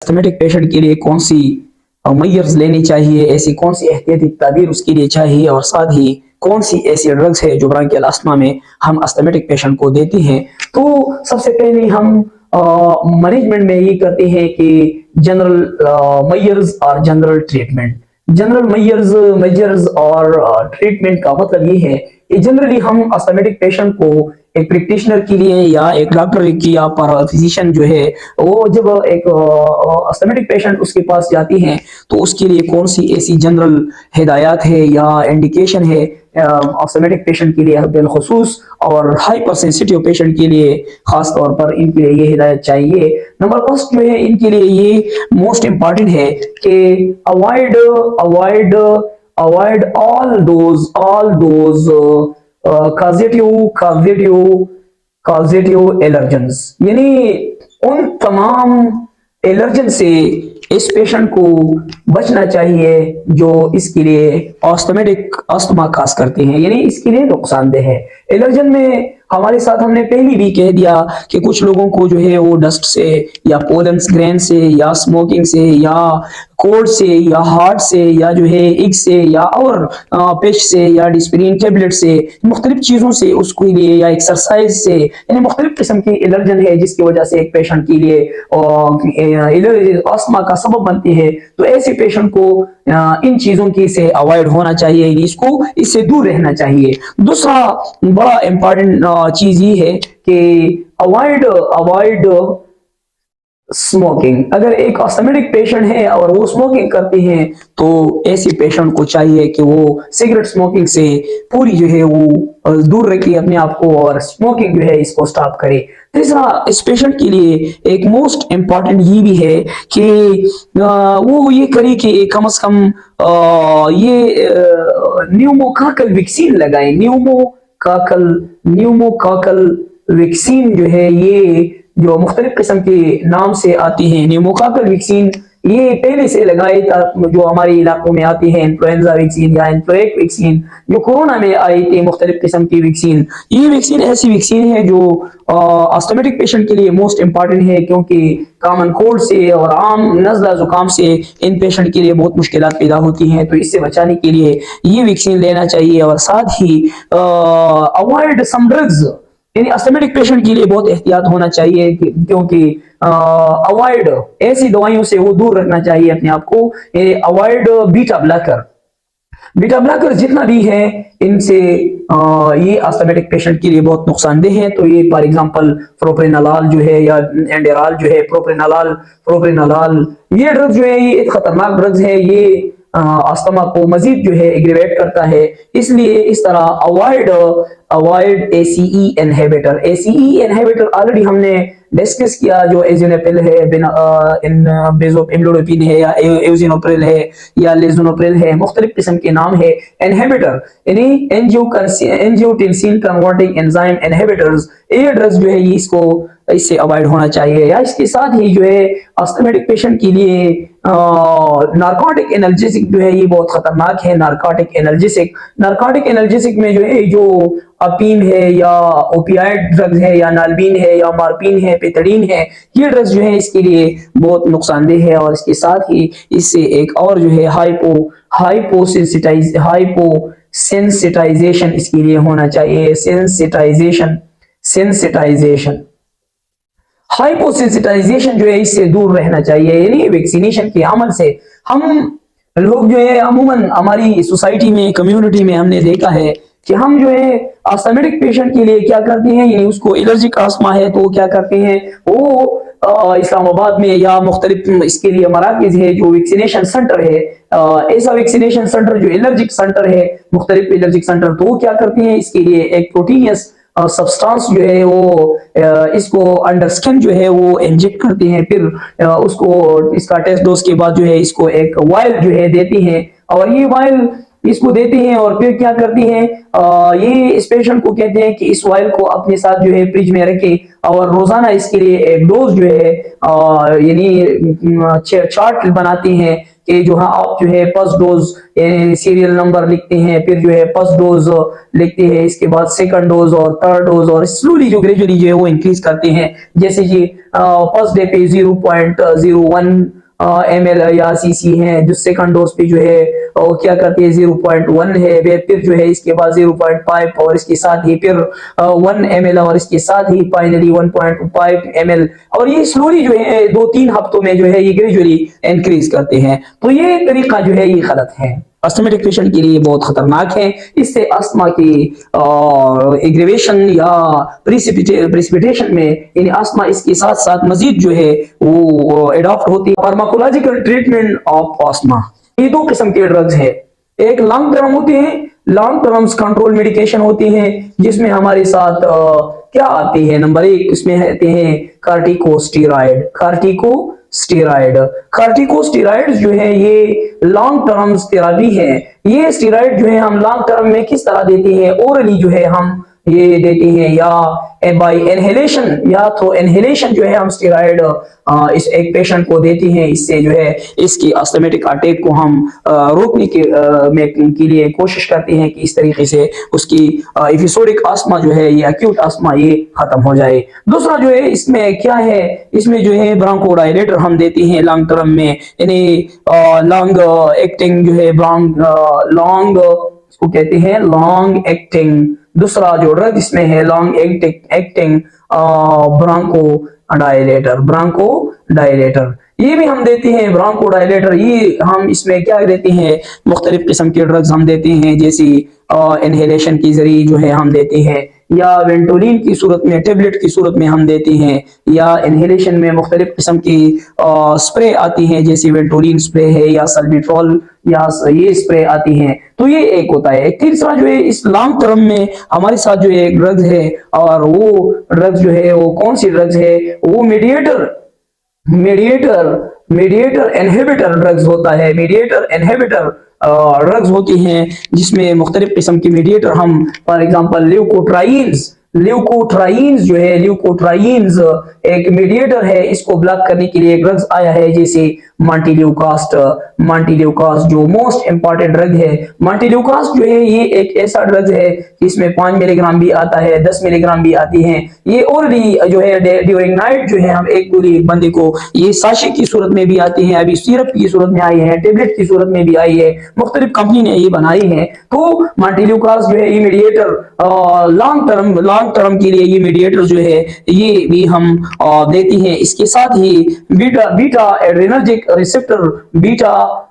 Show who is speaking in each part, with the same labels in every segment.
Speaker 1: Asthmatic patient के लिए कौन सी मेजर्स लेनी चाहिए, ऐसी कौन सी एहतियाती तदाबीर उसके लिए चाहिए, और साथ ही कौन सी ऐसी ड्रग्स है जो ब्रांकियल अस्थमा में हम अस्थमेटिक पेशेंट को देते हैं। तो सबसे पहले हम मैनेजमेंट में ये करते हैं कि जनरल मेजर्स और जनरल ट्रीटमेंट। जनरल मेजर्स और ट्रीटमेंट का मतलब ये है कि जनरली हम अस्थमेटिक पेशेंट को एक प्रैक्टिशनर के लिए या एक डॉक्टर की या फिजिशियन जो है वो जब एक अस्थमेटिक पेशेंट उसके पास जाती हैं तो उसके लिए कौन सी ऐसी जनरल हिदायत है या इंडिकेशन है अस्थमेटिक पेशेंट के लिए बिलखुसूस और हाइपर सेंसिटिव पेशेंट के लिए खास तौर पर इनके लिए ये हिदायत चाहिए। नंबर फर्स्ट जो है इनके लिए ये मोस्ट इंपॉर्टेंट है कि avoid avoid avoid all those causative allergens, यानी उन तमाम एलर्जन से इस पेशेंट को बचना चाहिए जो इसके लिए अस्थमेटिक अस्थमा काज करते हैं, यानी इसके लिए नुकसानदेह है। एलर्जन में हमारे साथ हमने पहले भी कह दिया कि कुछ लोगों को जो है वो डस्ट से या पोलन्स ग्रेन से या स्मोकिंग से या कोल्ड से या हार्ट से या जो है इग से या और पेश से या डिस्पिरिन टेबलेट से मुख्तलिफ चीज़ों से उसके लिए या एक्सरसाइज से, यानी मुख्तलिफ किस्म की एलर्जन है जिसकी वजह से एक पेशेंट के लिए अस्थमा का सबब बनती है। तो ऐसे पेशेंट को इन चीज़ों की से अवॉइड होना चाहिए, इसको इससे दूर रहना चाहिए। दूसरा बड़ा इंपॉर्टेंट चीज़ ये है कि अवॉइड स्मोकिंग। अगर एक अस्थमेटिक पेशेंट है और वो स्मोकिंग करते हैं तो ऐसे पेशेंट को चाहिए कि वो सिगरेट स्मोकिंग से पूरी जो है वो दूर रखे अपने आप को और स्मोकिंग जो है इसको स्टॉप करे। तीसरा, इस पेशेंट के लिए एक मोस्ट इंपॉर्टेंट ये भी है कि वो ये करे कि कम से कम ये न्यूमोकाकल वैक्सीन लगाए। न्यूमोकाकल वैक्सीन जो है ये जो मुख्तलिफ किस्म के नाम से आती है, न्यूमोकाकल वैक्सीन ये पहले से लगाई जो हमारे इलाकों में आती है, इन्फ्लुएंजा वैक्सीन या इन्फ्लुएक वैक्सीन जो कोरोना में आई थी, मुख्तलिफ किस्म की वैक्सीन। ये वैक्सीन ऐसी वैक्सीन है जो अस्थमेटिक पेशेंट के लिए मोस्ट इंपॉर्टेंट है, क्योंकि कॉमन कोल्ड से और आम नज़ला जुकाम से इन पेशेंट के लिए बहुत मुश्किलात पैदा होती हैं। तो इससे बचाने के लिए ये वैक्सीन लेना चाहिए। और साथ ही अवॉइड सम ड्रग्स, यानी अस्थमेटिक पेशेंट के लिए बहुत एहतियात होना चाहिए क्योंकि अवॉइड ऐसी दवाइयों से वो दूर रखना चाहिए अपने आप को। अवॉइड बीटा ब्लॉकर जितना भी है इनसे ये अस्थमेटिक पेशेंट के लिए बहुत नुकसानदेह है। तो ये फॉर एग्जांपल प्रोप्रेनालॉल जो है या एंडेरॉल जो है, प्रोप्रेनालॉल ये ड्रग जो है ये एक खतरनाक ड्रग्स है, ये अस्थमा को मजीद जो है एग्रीवेट करता है। इसलिए इस तरह अवॉइड ACE इनहिबिटर ऑलरेडी हमने डिस्कस किया, जो एजिनोप्रिल है, बेंजोइमलोडोपिन है या एजिनोप्रिल है या लेजोनोप्रिल है, मुख्तलिफ किस्म के नाम है। इनहिबिटर यानी एंजियोटेंसिन कन्वर्टिंग एंजाइम इनहिबिटर्स, ये ड्रग्स जो है इसको इससे अवॉइड होना चाहिए। या इसके साथ ही जो है अस्थमेटिक पेशेंट के लिए नार्कोटिक एनाल्जेसिक जो है ये बहुत खतरनाक है। नार्कोटिक एनाल्जेसिक में जो है जो अपीन है या ओपियाइड ड्रग्स है या नालबीन है या मार्पिन है, पेथडीन है, ये ड्रग्स जो है इसके लिए बहुत नुकसानदेह है। और इसके साथ ही इससे एक और जो है हाइपोसेंसिटाइजेशन इसके लिए होना चाहिए। हाइपोसेंसिटाइजेशन जो है इससे दूर रहना चाहिए, यानी वैक्सीनेशन के अमल से हम लोग जो है अमूमन हमारी सोसाइटी में, कम्युनिटी में हमने देखा है कि हम जो है अस्थमेटिक पेशेंट के लिए क्या करते हैं, यानी उसको एलर्जिक अस्थमा है तो क्या करते हैं वो इस्लामाबाद में या मुख्तलिफ इसके लिए मराकज़ है जो वैक्सीनेशन सेंटर है, ऐसा वैक्सीनेशन सेंटर जो एलर्जिक सेंटर है, मुख्तलिफ एलर्जिक सेंटर, तो वो क्या करते हैं इसके लिए एक प्रोटीनियस सब्सटेंस जो है वो इसको अंडर स्किन जो है वो इंजेक्ट करते हैं, फिर उसको इसका टेस्ट डोज के बाद जो है इसको एक वायल जो है देती हैं। और ये वायल इसको देते हैं और फिर क्या करती हैं, ये इस पेशेंट को कहते हैं कि इस ऑयल को अपने साथ जो है फ्रिज में रखें और रोजाना इसके लिए एक डोज जो है यानी चार्ट बनाती हैं कि जो है आप जो है फर्स्ट डोज सीरियल नंबर लिखते हैं, फिर जो है फर्स्ट डोज लिखते हैं, इसके बाद सेकंड डोज और थर्ड डोज और स्लोली जो ग्रेजुअली जो है वो इंक्रीज करते हैं। जैसे कि फर्स्ट डे पे 0.01 ml या सीसी है, जो सेकंड डोज पे जो है क्या करती है 0.1 है, फिर जो है इसके बाद 0.5 और इसके साथ ही फिर 1 ml और इसके साथ ही फाइनली 1.5 ml और ये स्लोली जो है 2-3 हफ्तों में जो है ये ग्रेजुअली इंक्रीज करते हैं। तो ये तरीका जो है ये गलत है, अस्थमेटिक पेशेंट के लिए बहुत खतरनाक है। इससे अस्थमा की एग्रीवेशन या प्रिसिपिटेशन में यानी अस्थमा इसके साथ साथ मजीद जो है वो एडॉप्ट होती है। फार्माकोलॉजिकल ट्रीटमेंट ऑफ अस्थमा, ये दो किस्म के ड्रग्स है, एक लॉन्ग टर्म होते हैं, लॉन्ग टर्म कंट्रोल मेडिकेशन होती हैं जिसमें हमारे साथ क्या आती है, नंबर 1 इसमें आते हैं कार्टिकोस्टेरॉइड। कार्टिकोस्टेरॉइड जो है ये लॉन्ग टर्म थेरेपी है। ये स्टेरॉइड जो है हम लॉन्ग टर्म में किस तरह देते हैं, ओरली जो है हम ये देते हैं या बाय इनहेलेशन, या तो इनहेलेशन जो है हम स्टेरॉइड इस एक पेशेंट को देते हैं। इससे जो है इसकी अस्थमेटिक अटैक को हम रोकने के लिए कोशिश करते हैं कि इस तरीके से उसकी एपिसोडिक अस्थमा जो है ये एक्यूट अस्थमा ये खत्म हो जाए। दूसरा जो है इसमें क्या है, इसमें जो है ब्रोंकोडायलेटर हम देते हैं लॉन्ग टर्म में, यानी लॉन्ग एक्टिंग जो है लॉन्ग इसको कहते हैं लॉन्ग एक्टिंग। दूसरा जो ड्रग इसमें है लॉन्ग एक्टिंग ब्रोंकोडायलेटर, ये भी हम देते हैं ब्रोंकोडायलेटर। ये हम इसमें क्या देते हैं, मुख्तलिफ किस्म के ड्रग्स हम देते हैं, जैसे इनहेलेशन के जरिए जो है हम देते हैं, या वेंटोलिन की सूरत में टेबलेट की सूरत में हम देते हैं, या इनहेलेशन में मुख्तलिफ किस्म की स्प्रे आती हैं, जैसे वेंटोलिन स्प्रे है या सल्बिट्रॉल या ये स्प्रे आती हैं। तो ये एक होता है। एक तीसरा जो है इस लॉन्ग टर्म में हमारे साथ जो है ड्रग्स है, और वो ड्रग्स जो है वो कौन सी ड्रग्स है, वो मीडिएटर इनहिबिटर ड्रग्स होता है। मीडिएटर इनहिबिटर ड्रग्स होती हैं जिसमें मुख्तलिफ किस्म की मीडिएटर हम फॉर एग्जांपल ल्यूकोट्राइन्स जो है, ल्यूकोट्राइन्स एक मीडिएटर है, इसको ब्लॉक करने के लिए ड्रग्स आया है जैसे मांटिल्यूकास्ट जो मोस्ट इंपॉर्टेंट ड्रग है। मांटिल्यूकास्ट जो है ये एक ऐसा ड्रग है कि इसमें 5 मिलीग्राम भी आता है, 10 मिलीग्राम भी आती है। ये ऑलरेडी जो है ड्यूरिंग नाइट जो है हम एक गोली बंदे को, ये साशे की सूरत में भी आती है, अभी सिरप की सूरत में आई है, टेबलेट की सूरत में भी आई है, मुख्तलिफ कंपनी ने ये बनाई है। तो मांटिल्यूकास्ट जो है ये मीडिएटर लॉन्ग टर्म के लिए ये मीडिएटर जो है ये भी हम देती हैं। इसके साथ ही beta adrenergic receptor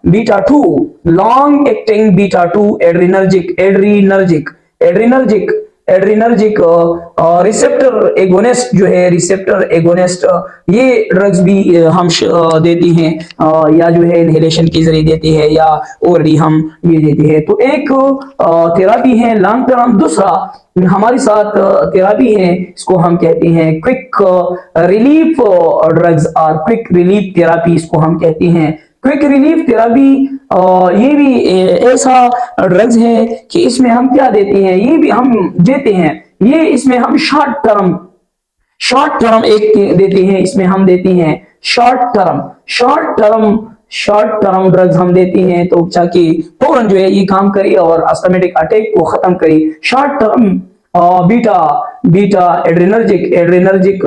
Speaker 1: beta 2 long acting beta 2 adrenergic receptor agonist जो है, रिसेप्टर एगोनिस्ट ये ड्रग्स भी हम देती हैं, या जो है इनहेलेशन के जरिए देती है, या ओरली हम ये देते हैं। तो एक थेरेपी है लॉन्ग टर्म। दूसरा हमारे साथ थेरेपी है, इसको हम कहते हैं क्विक रिलीफ ड्रग्स और क्विक रिलीफ थेरेपी इसको हम कहते हैं। क्विक रिलीफ थेरेपी ये भी ऐसा ड्रग्स है कि इसमें हम क्या देते हैं, ये भी हम देते हैं, ये इसमें हम शॉर्ट टर्म एक देते हैं, इसमें हम देते हैं शॉर्ट टर्म ड्रग्स हम देती हैं, तो ताकि फौरन जो है ये काम करे और अस्थमेटिक अटैक को खत्म करे। Short term beta adrenergic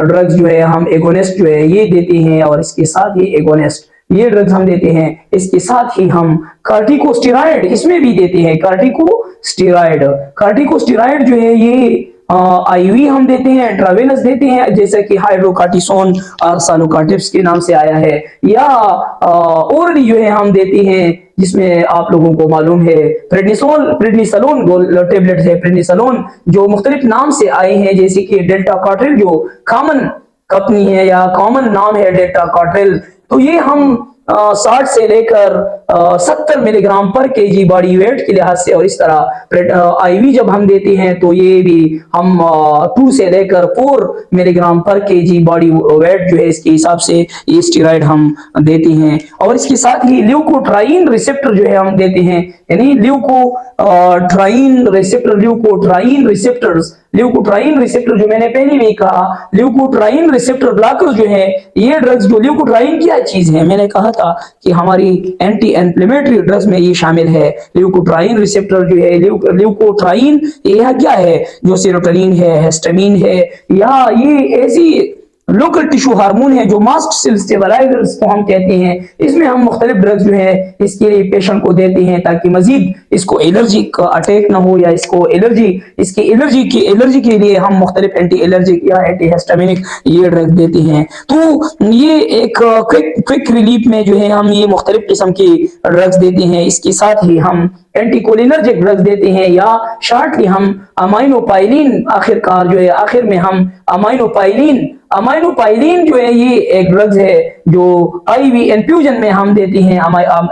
Speaker 1: drugs जो है हम एगोनिस्ट जो है ये देते हैं, और इसके साथ ही एगोनिस्ट ये ड्रग्स हम देते हैं। इसके साथ ही हम कार्टिकोस्टेरॉइड इसमें भी देते हैं, कार्टिकोस्टेरॉइड जो है ये आईवी हम देते हैं, इंट्रावेनस देते हैं, जैसे कि हाइड्रोकार्टिसोन और सालोकार्टिप्स के नाम से आया है, या ओरली जो है हम देते हैं, जिसमें आप लोगों को मालूम है प्रेडनिसोलोन टेबलेट है, प्रेडनिसोलोन जो मुख्तलिफ नाम से आए हैं, जैसे कि डेल्टा कार्टेल जो कॉमन कंपनी है या कॉमन नाम है डेल्टा कार्टेल। तो ये हम 60 से लेकर 70 मिलीग्राम पर केजी बॉडी वेट के लिहाज से, और इस तरह आईवी जब हम देते हैं तो ये भी हम 2 से लेकर 4 मिलीग्राम पर केजी बॉडी वेट जो है इसके हिसाब से ये स्टेरॉइड हम देते हैं। और इसके साथ ही ल्यूकोट्राइन रिसेप्टर जो है हम देते हैं, यानी ल्यूकोट्राइन रिसेप्टर जो मैंने पहले भी कहा, ल्यूकोट्राइन रिसेप्टर ब्लॉकर जो है ये ड्रग्स, जो ल्यूकोट्राइन क्या चीज है, मैंने कहा था कि हमारी एंटी इन्फ्लेमेटरी ड्रग्स में ये शामिल है। ल्यूकोट्राइन रिसेप्टर जो है, ल्यूकोट्राइन यह क्या है, जो सेरोटोनिन है, हिस्टामिन है, या ये ऐसी लोकल टिश्यू हार्मोन है जो मास्ट सेल स्टेबलाइजर्स को हम कहते हैं। इसमें हम मुख्तलिफ ड्रग्स जो है इसके लिए पेशेंट को देते हैं ताकि मजीद इसको एलर्जी का अटैक ना हो, या इसको एलर्जी के लिए हम मुख्तलिफ एंटी एलर्जिक या एंटी हिस्टामिनिक ये ड्रग देते हैं। तो ये एक क्विक रिलीफ में जो है हम ये मुख्तलिफ किस्म की ड्रग्स देते हैं। इसके साथ ही हम एंटीकोलिनर्जिक ड्रग्स देते हैं, या शॉर्टली हम अमाइनोपाइलिन, आखिरकार जो है आखिर में हम अमाइनोपाइलिन जो है ये एक ड्रग्स है जो आईवी इन्फ्यूजन में हम देते हैं,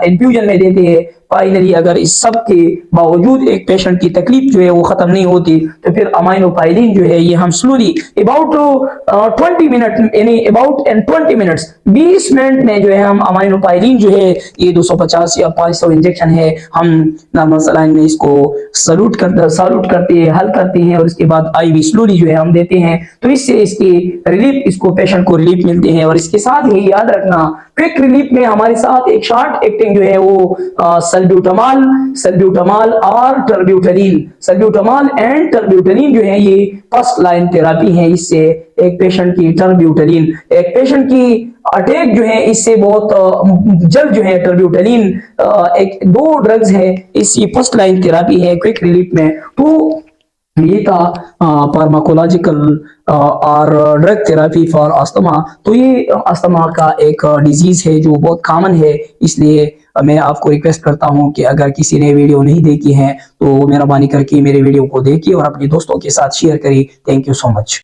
Speaker 1: इन्फ्यूजन में देते हैं। फाइनली अगर इस सब के बावजूद एक पेशेंट की तकलीफ जो है वो खत्म नहीं होती तो फिर अमाइनोपाइलिन जो है ये हम स्लोली अबाउट 20 मिनट, यानी अबाउट इन 20 मिनट्स, 20 मिनट में जो है हम अमाइनोपाइलिन जो है ये 250 या 500 इंजेक्शन है, हम नॉर्मल सलाइन में इसको सॉल्यूट करते हैं, हल करते हैं, और इसके बाद आईवी स्लोली जो है हम देते हैं। तो इससे इसकी रिलीफ, इसको पेशेंट को रिलीफ मिलते हैं। और इसके साथ ही याद रखना क्विक रिलीफ में हमारे साथ एक शॉर्ट एक्टिंग जो है वो सल्ब्यूटामॉल और टर्ब्यूटेलिन, सल्ब्यूटामॉल एंड टर्ब्यूटेलिन जो है ये फर्स्ट लाइन थेरापी है। इससे एक पेशेंट की टर्ब्यूटेलिन, एक पेशेंट की अटैक जो है इससे बहुत जल्द जो है टर्ब्यूटेलिन, एक 2 ड्रग्स है, इसी फर्स्ट लाइन थेरापी है क्विक रिलीफ में। तो ये था फार्माकोलॉजिकल और ड्रग थेरापी फॉर अस्थमा। तो ये अस्थमा का एक डिजीज है जो बहुत कॉमन है, इसलिए मैं आपको रिक्वेस्ट करता हूं कि अगर किसी ने वीडियो नहीं देखी है तो मेहरबानी करके मेरे वीडियो को देखिए और अपने दोस्तों के साथ शेयर करिए। Thank you so much.